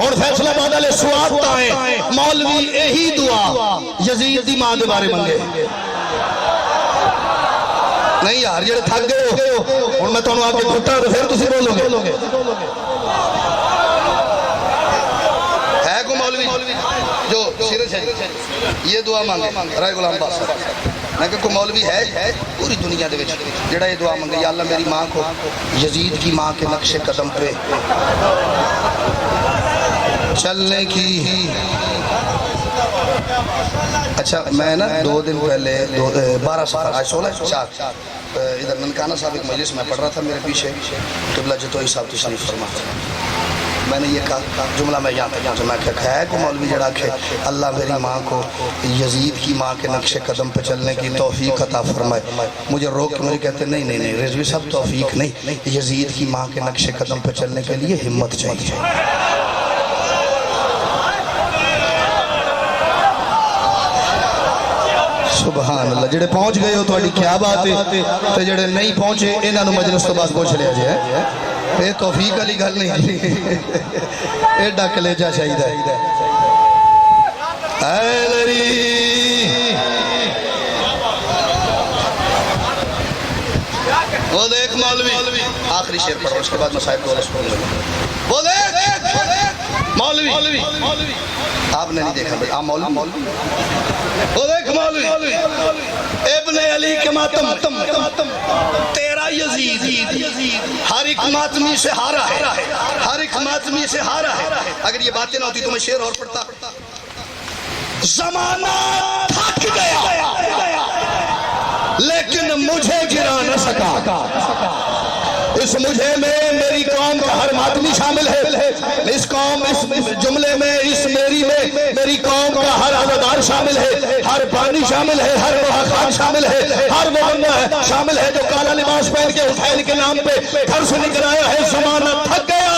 Speaker 1: اور فیصلہ آباد علیہ سوات تائیں مولوی یہی دعا یزید دی ماں دے بارے منگے۔ نہیں یار جڑے تھک گئے ہو اور میں تانوں آگے گھٹا تو پھر تسی بولو گے ہے کو مولوی جو سیرت ہے یہ دعا مانگے رائے غلام باس میں کہ کوئی مولوی ہے پوری دنیا دے وچ جڑا یہ دعا مانگے یا اللہ میری ماں کو یزید کی ماں کے نقش قدم پہ چلنے کی اچھا میں نا 2 دن پہلے 12 سفر آج 16 4 ادھر ننکانہ صاحب ایک مجلس میں پڑھ رہا تھا میرے پیچھے قبلہ جتوئی صاحب تشریف فرما میں نے یہ کہا جملہ میں یہاں تک میں کہا ہے کہ مولوی جڑا کہ اللہ میری ماں کو یزید کی ماں کے نقش قدم پہ چلنے کی توفیق عطا فرمائے مجھے روک کے مجھے کہتے نہیں رضوی صاحب توفیق نہیں یزید کی ماں کے نقش قدم پہ چلنے کے لیے ہمت چاہیے سبحان اللہ جڑے پہنچ گئے ہو تھوڑی کیا بات ہے تو جڑے نہیں پہنچے انہاں نو مجلس تو بعد پوچھ لیا جائے یہ توفیق علی گل نہیں یہ ڈک لے جا چاہیے اے لری وہ دیکھ مولوی آخری شعر پڑھو اس کے بعد مسائب کو رسول لگا وہ دیکھ مولوی آپ نے نہیں دیکھا آپ مولوی وہ دیکھ مولوی ابن علی کے ماتم تیرا یزید ہر ایک ماتمی سے ہارا ہے ہر ایک ماتمی سے ہارا ہے اگر یہ باتیں نہ ہوتی تو میں شعر اور پڑھتا زمانہ تھک گیا لیکن مجھے گرا نہ سکا اس مجھے میں میری قوم کا ہر ماتمی شامل ہے اس قوم اس جملے میں اس میری میں میری قوم کا ہر عزادار شامل ہے ہر بانی شامل ہے ہر محقان شامل ہے ہر وہ بندہ شامل ہے جو کالا لباس پہن کے حسین کے نام پہ گھر سے نکل آیا ہے زمانہ تھک گیا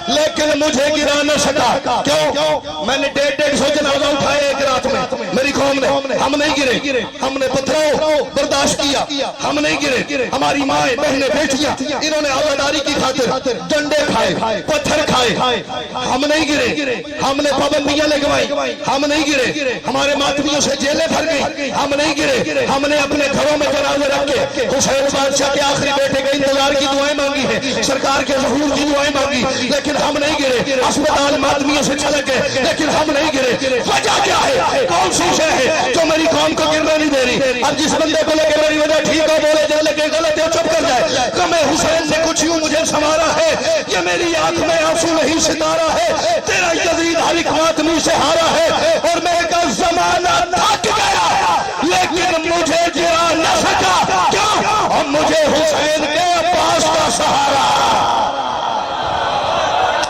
Speaker 1: لیکن مجھے گرا نہ سکا کیوں میں نے 150 جنازہ اٹھائے ایک رات میں میری قوم نے ہم نہیں گرے ہم نے پتھروں برداشت کیا ہم نہیں گرے ہماری مائیں بہنیں بیٹیاں انہوں نے عزاداری کی خاطر ڈنڈے کھائے پتھر کھائے ہم نہیں گرے ہم نے پابندیاں لگوائی ہم نہیں گرے ہمارے ماتمیوں سے جیلیں بھر گئی ہم نہیں گرے ہم نے اپنے گھروں میں جنازے رکھ کے حسین بادشاہ کے آخری بیٹے کے انتظار کی دعائیں مانگی ہیں سرکار کے ظہور کی دعائیں مانگی لیکن ہم نہیں گرے اسپتال ماتمیوں سے چھلک گئے لیکن ہم نہیں گرے وجہ کیا ہے کون سی شے ہے جو میری قوم کو گرنے نہیں دے رہی اب جس بندے کو لے کے میری وجہ ٹھیک ہو بولے جو لے کے غلط ہے چپ کر جائے کہ میں حسین سے کچھ یوں مجھے سنوارا ہے یہ میری آنکھ میں آنسو نہیں ستارہ ہے تیرا یزید ہر ایک ماتمی سے ہارا ہے اور میں کا زمانہ تھک گیا لیکن مجھے گرا نہ سکا کیوں اور مجھے حسین کے پاس کا سہارا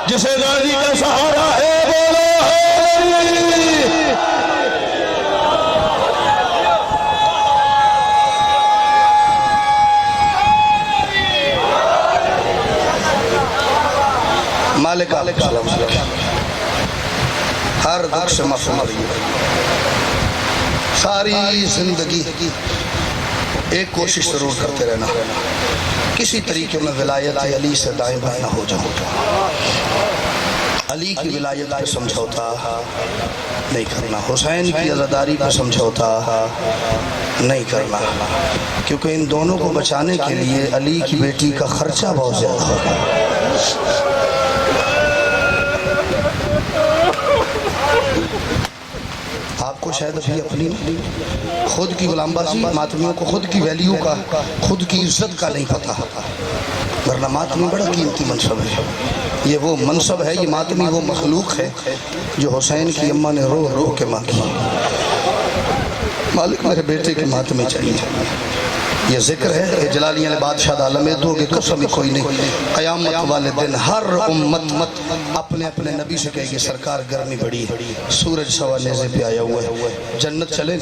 Speaker 1: جسے غازی کا سہارا ہے بولو ہے مالک السلام ہر دکھ سے معصوم رہی ساری زندگی ایک کوشش ضرور کرتے رہنا کسی طریقے میں ولایت علی سے دائیں بائیں نہ ہو جاؤ علی کی ولایت پہ سمجھوتا نہیں کرنا حسین کی عزاداری پہ سمجھوتا نہیں کرنا کیونکہ ان دونوں کو بچانے کے لیے علی کی بیٹی کا خرچہ بہت زیادہ ہوگا آپ کو شاید ابھی اپنی خود کی غلام بازی ماتمیوں کو خود کی ویلیو کا خود کی عزت کا نہیں پتہ ورنہ ماتمی بڑا قیمتی منصب ہے یہ وہ منصب ہے یہ ماتمی وہ مخلوق ہے جو حسین کی اماں نے رو رو کے مانگی مالک میرے بیٹے کی ماتمی چاہیے یہ ذکر ہے کہ جلالیہ نے بادشاہ عالم دو کہ قسم کوئی نہیں قیامت والے دن ہر امت اپنے اپنے نبی سے کہے گی سرکار گرمی بڑی ہے سورج سوا نیزے پہ آیا ہوا ہے جنت چلے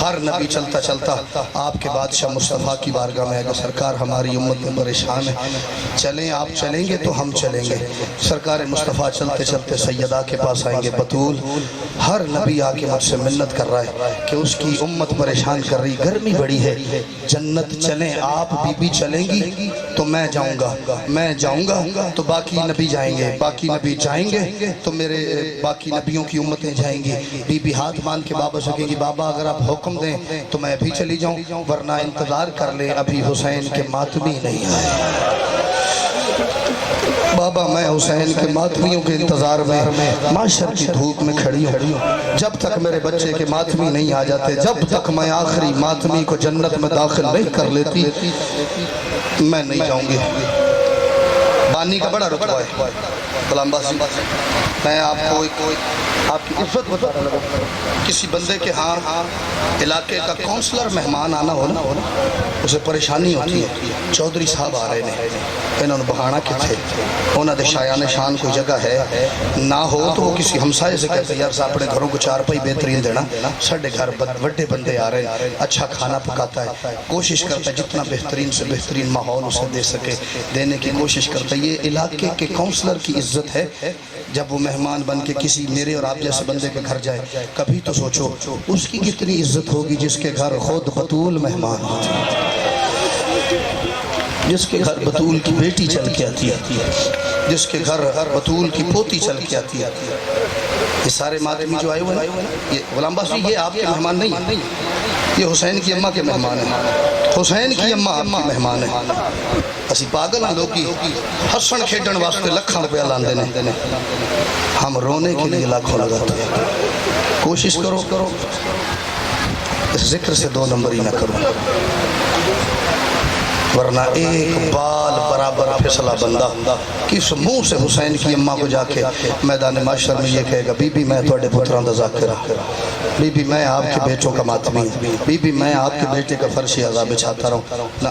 Speaker 1: ہر نبی چلتا چلتا آپ کے بادشاہ مصطفیٰ کی بارگاہ میں آئے گا سرکار ہماری امت میں پریشان ہے چلیں آپ چلیں گے تو ہم چلیں گے سرکار مصطفیٰ چلتے چلتے سیدہ کے پاس آئیں گے بطول ہر نبی آ کے مجھ سے منت کر رہا ہے کہ اس کی امت پریشان کر رہی گرمی بڑی ہے جنت جنت چلیں آپ بی بی چلیں گی تو میں جاؤں گا، میں جاؤں گا تو باقی نبی جائیں گے، باقی نبی جائیں گے تو میرے باقی نبیوں کی امتیں جائیں گی۔ بی بی ہاتھ باندھ کے بابا سے کہیں گی بابا اگر آپ حکم دیں تو میں بھی چلی جاؤں، ورنہ انتظار کر لیں ابھی حسین کے ماتمی نہیں آئے۔ بابا میں حسین کے ماتمیوں کے انتظار میں معاشر کی دھوپ میں کھڑی ہوں، جب تک میرے بچے کے ماتمی نہیں آ جاتے، جب تک میں آخری ماتمی کو جنت میں داخل نہیں کر لیتی میں نہیں جاؤں گی۔ بانی کا بڑا رتبہ ہے غلام باسی، میں آپ کو آپ کی عزت بتا رہا ہوں۔ کسی بندے کے ہاں علاقے کا کونسلر مہمان آنا ہو نا اسے پریشانی ہوتی ہے، چودھری صاحب آ رہے ہیں، انہوں نے بہانا کتھے انہوں نے شایان شان کوئی جگہ ہے نہ ہو تو وہ کسی ہمسائے سے کہتے ہیں یار صاحب اپنے گھروں کو چار پائی بہترین دینا، ساڑھے گھر بڑے بندے آ رہے ہیں، اچھا کھانا پکاتا ہے، کوشش کرتا ہے جتنا بہترین سے بہترین ماحول اسے دے سکے دینے کی کوشش کرتا ہے۔ یہ علاقے کے کونسلر کی عزت ہے، جب وہ مہمان بن کے کسی میرے اور آپ جیسے بندے کے گھر جائے، کبھی تو سوچو اس کی کتنی عزت ہوگی جس کے گھر خود بطول مہمان ہوتی ہے، جس کے گھر بطول کی بیٹی چل کے آتی ہے، جس کے گھر بطول کی پوتی چل کے آتی ہے۔ یہ سارے ماتمی جو آئے ہوئے ہیں یہ غلام باسی یہ آپ کے مہمان نہیں ہیں، یہ حسین کی اماں کے مہمان ہیں، حسین کی اماں آپ کی مہمان ہیں۔ اسی پاگل ہیں لوگ کی ہسن کھیڈن واسطے لکھاں روپیہ لاندے نے، ہم رونے کے لیے لاکھوں لگاتے ہیں۔ کوشش کرو اس ذکر سے دو نمبری نہ کرو، ورنہ ایک بال برابر پھسلا بندہ کس منہ سے حسین کی اماں کو جا کے میدان معاشر میں یہ کہے گا بی بی میں تھوڑے پتران دا ذاکر ہوں، بی بی میں آپ کے بیٹوں کا ماتمی ہوں، بی بی میں آپ کے بیٹے کا فرشی عذاب بچھاتا رہوں۔ نہ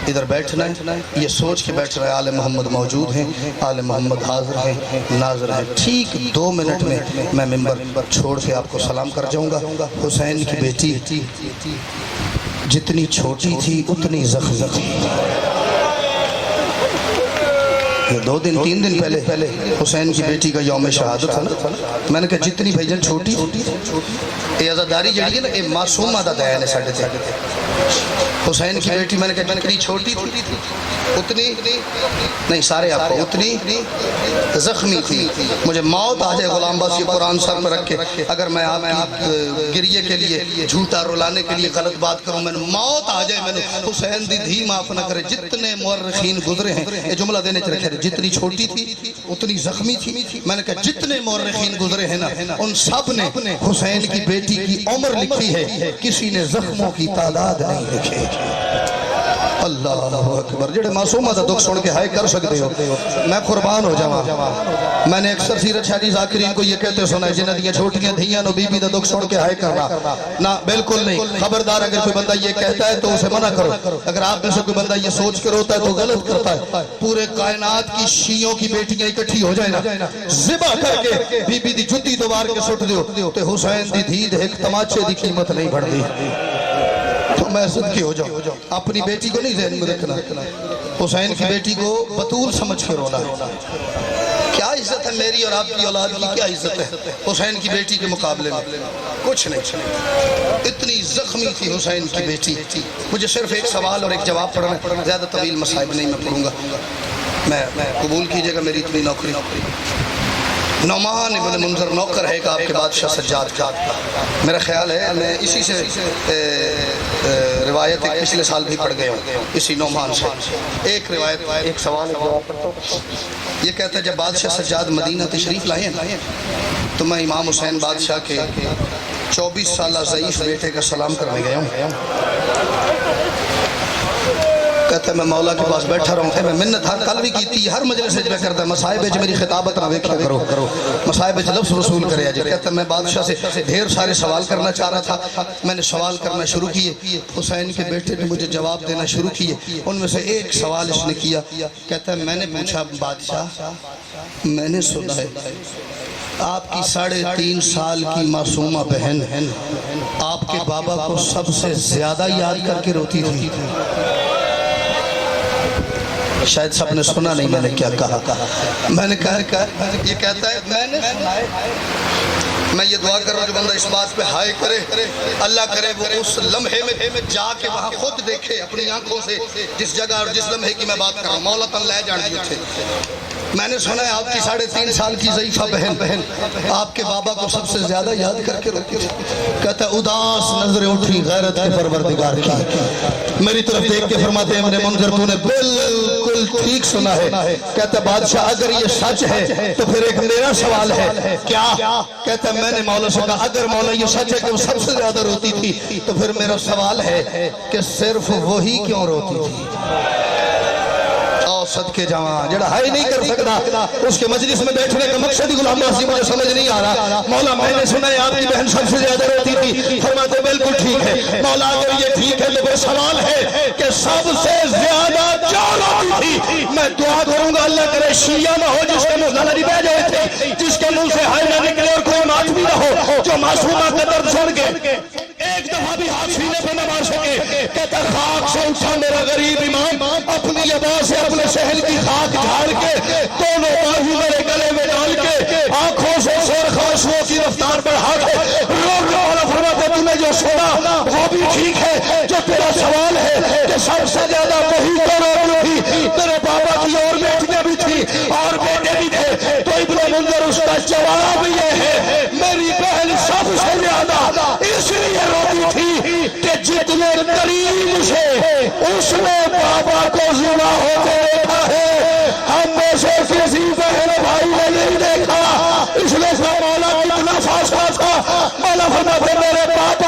Speaker 1: ادھر بیٹھنا ہے، یہ سوچ کے بیٹھ رہے آل محمد موجود ہیں، آل محمد حاضر ہیں، ناظر ہیں۔ ٹھیک 2 منٹ میں میں ممبر چھوڑ کے آپ کو سلام کر جاؤں گا۔ حسین کی بیٹی جتنی چھوٹی تھی اتنی زخمی تھی۔ یہ 2 دن 3 دن پہلے حسین کی بیٹی کا یوم شہادت تھا نا، میں نے کہا جتنی بھائی جان چھوٹی یہ عزاداری جڑی ہے نا یہ معصومہ دا دین ہے ساڑھے تھے۔ حسین کی بیٹی میں نے کہا جتنی چھوٹی تھی اتنی نہیں سارے آپ کو اتنی زخمی تھی۔ مجھے موت آ جائے غلام باسی قرآن سر پر رکھ کے اگر میں آپ کی گریے کے لیے جھوٹا رلانے کے لیے غلط بات کروں، میں موت آ جائے میں نے حسین دی دھی معاف نہ کرے۔ جتنے مورخین گزرے ہیں یہ جملہ دینے چلے رکھے جتنی چھوٹی تھی اتنی زخمی تھی، میں نے کہا جتنے مورخین گزرے ہیں نا ان سب نے حسین کی بیٹی کی عمر لکھی ہے، کسی نے زخموں کی تعداد نہیں لکھی۔ اللہ اکبر، جڑے معصومہ دا دکھ سن کے ہائے کر سکتے ہو میں قربان ہو جاواں۔ میں نے اکثر سیرت شاہدی ذاکرین کو یہ کہتے سنا ہے جنہ دیاں چھوٹیاں دھیاں نو بی بی دا دکھ سن کے ہائے کرنا، نہ بالکل نہیں۔ خبردار اگر کوئی بندہ یہ کہتا ہے تو اسے منع کرو، اگر آپ میں سے کوئی بندہ یہ سوچ کے روتا ہے تو غلط کرتا ہے۔ پورے کائنات کی شیعوں کی بیٹیاں اکٹھی ہو جائیں نا ذبح کر کے بی بی دی جتی دوبار کے سٹ دیو تے حسین دی دھی دے ایک تماچے دی قیمت نہیں بڑھ دی۔ تو میں صدقے ہو جاؤں، اپنی بیٹی کو نہیں ذہن میں رکھنا، حسین کی بیٹی کو بطول سمجھ کے رونا ہے۔ کیا عزت ہے میری اور آپ کی اولاد کی، کیا عزت ہے حسین کی بیٹی کے مقابلے میں؟ کچھ نہیں۔ اتنی زخمی تھی حسین کی بیٹی۔ مجھے صرف ایک سوال اور ایک جواب پڑھنا ہے، زیادہ طویل مصائب نہیں میں پڑھوں گا، میں قبول کیجئے گا میری اتنی نوکری۔ نعمان ابن منظر نوکر ہے کہ آپ کے بادشاہ سجاد کا، میرا خیال ہے میں اسی سے روایت ایک پچھلے سال بھی پڑھ گئے ہوں اسی نعمان سے۔ ایک روایت ایک سوال جواب پڑھتا ہوں، یہ کہتا ہے جب بادشاہ سجاد مدینہ تشریف لائے تو میں امام حسین بادشاہ کے 24 سالہ ضعیف بیٹے کا سلام کرنے گیا ہوں۔ کہتا ہے میں مولا کے پاس بیٹھا رہا ہوں، میں منت ہر کل بھی کیتی ہر مجلس سے جب کرتا ہے مسائب ہے میری خطابت نہ ویکھا کرو، مسائب ہے لفظ رسول کرے جب۔ کہتا ہے میں بادشاہ سے ڈھیر سارے سوال کرنا چاہ رہا تھا، میں نے سوال کرنا شروع کیے، حسین کے بیٹے نے مجھے جواب دینا شروع کیے، ان میں سے ایک سوال اس نے کیا، کہتا ہے میں نے پوچھا بادشاہ میں نے سنا ہے آپ کی 3.5 سال کی معصومہ بہن آپ کے بابا کو سب سے زیادہ یاد کر کے روتی تھی۔ شاید سب نے سنا نہیں میں نے کیا کہا، میں نے کہا یہ کہتا ہے میں یہ دعا کر رہا ہوں جو بندہ اس بات پہ ہائے کرے اللہ کرے وہ اس لمحے میں جا کے وہاں خود دیکھے اپنی آنکھوں سے جس جگہ اور جس لمحے کی میں بات کر رہا ہوں. مولا تن لے جان دیے تھے. میں نے سنا ہے آپ کی 3.5 سال کی ضعیفہ بہن آپ کے بابا کو سب سے زیادہ یاد کر کے روتی تھی. کہتا ہے اداس نظریں اٹھی غیرت کے پروردگار کی. میری طرف دیکھ کے فرماتے ہیں ابن منذر تو نے بالکل ٹھیک سنا ہے. کہتا ہے بادشاہ اگر یہ سچ ہے تو پھر ایک میرا سوال ہے. کیا؟ کہتا ہے میں نے مولا سے کہا اگر مولا یہ سچ ہے کہ وہ سب سے زیادہ روتی تھی تو پھر میرا سوال ہے کہ صرف وہی کیوں روتی تھی؟ صدقے جوان جڑا ہائی نہیں کر سکتا اس کے مجلس میں بیٹھنے کا مقصد ہی غلام ناصر مجھے سمجھ نہیں آ رہا. مولا میں نے سنا ہے آپ کی بہن سب سے زیادہ روتی تھی. فرماتے بالکل ٹھیک ہے مولا اگر یہ ٹھیک ہے تو پھر سوال ہے کہ سب سے زیادہ کیا روتی تھی؟ میں دعا کروں گا اللہ کرے شیعہ نہ ہو جس کے منہ نہ بہ جائے تھے جس کے منہ سے ہائی نہ نکلے اور کوئی مات بھی نہ ہو جو معصومہ کا درد سن کے ایک دفعہ بھی ہاتھ سینے پہ نہ مار سکے. کہتا خاک سے اٹھا میرا غریب امام اپنی لباس سے اپنے شہر کی خاک جھاڑ کے دونوں باہو میرے گلے میں ڈال کے آنکھوں سے سرخ آنسوؤں کی رفتار بڑھا کے رو والا فرماتے تمہیں جو سنا وہ بھی ٹھیک ہے. جو تیرا سوال ہے کہ سب سے زیادہ وہی تو روتی تھی میرے بابا کی اور بیٹیاں بھی تھی اور بیٹے بھی تھے تو ابن منذر اس کا جواب یہ ہے میری بہن سب سے زیادہ اس لیے روتی تھی کہ جتنے قریب سے اس نے بابا کو زنا ہوتے دیکھا ہے ہم میں سے کسی بہن بھائی نے نہیں دیکھا. اس لیے مولا کتنا فاصلہ تھا. مولا فرماتے میرے باپ